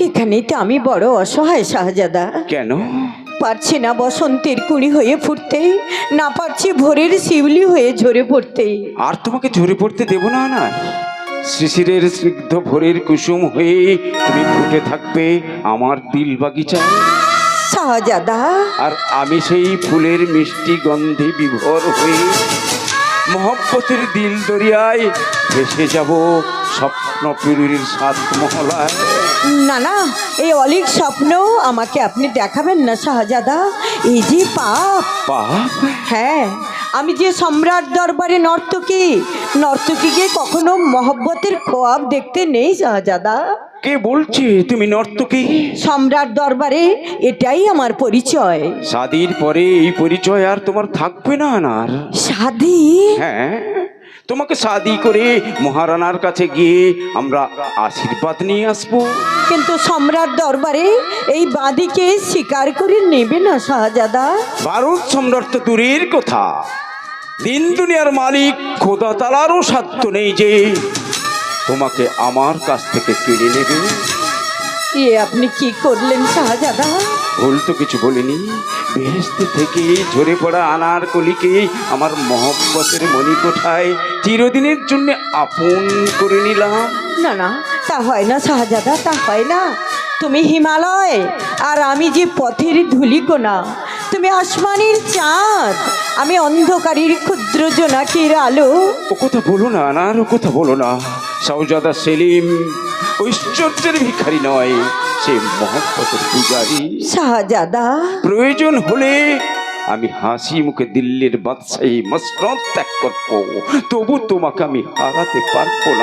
এখানেই তো আমি বড় অসহায় শাহজাদা। কেন? পারছি না বসন্তের কুড়ি হয়ে ফুটতে, না পারছি ভোরের শিউলি হয়ে ঝরে পড়তে। আর তোমাকে ঝরে পড়তে দেব না না। শিশিরের স্নিগ্ধ ভোরের কুসুম হয়ে তুমি ফুটে থাকবে আমার দিল বাগিচায়। শাহজাদা, আর আমি সেই ফুলের মিষ্টি গন্ধে বিভোর হয়ে মহব্বতের দিল দরিয়ায় ভেসে যাব স্বপ্ন পুরীর সাত মহলায়। না না, এই অলিক স্বপ্ন আমাকে আপনি দেখাবেন না শাহজাদা। এই যে পাপ। পাপ? হ্যাঁ, আমি যে সম্রাট দরবারে নর্তকী, নর্তকীকে কখনো মহব্বতের খোয়াব দেখতে নেই শাহজাদা। কে বলছে তুমি নর্তকী? সম্রাট দরবারে এটাই আমার পরিচয়। শাদির পরে এই পরিচয় আর তোমার থাকবে না আর। শাদি? হ্যাঁ, তোমাকে শাদি করে মহারানার কাছে গিয়ে আমরা আশীর্বাদ নিয়ে আসবো। কিন্তু সম্রাট দরবারে এই বাঁধিকে স্বীকার করে নেবে না শাহজাদা। ভারত সম্রাট তো দূরের কথা, দিন দুনিয়ার মালিক খোদা তালারও সাধ্য নেই যে তোমাকে আমার কাছ থেকে কেড়ে নেবে। এ আপনি কি করলেন শাহজাদা? ভুল তো কিছু বলিনি। বেহেশত থেকে ঝরে পড়া আনার কলিকে আমার মহব্বতের মণিকোঠায় চিরদিনের জন্য আপন করে নিলাম। না না, তা হয় না শাহজাদা, তা হয় না। তুমি হিমালয় আর আমি যে পথের ধূলিকণা। তুমি আসমানের চাঁদ, আমি অন্ধকারের ক্ষুদ্র জোনাকির আলো। ও কথা বলো না আনার, ও কথা বলো না। শাহজাদা সেলিম ঐশ্বর্যের ভিখারি নয়, সে মহব্বতের পূজারী। শাহজাদা, প্রয়োজন হলে আমি হাসি মুখে দিল্লির বাদশাহী মসনদ ত্যাগ করবো, তবু তোমাকে আমি হারাতে পারবো না।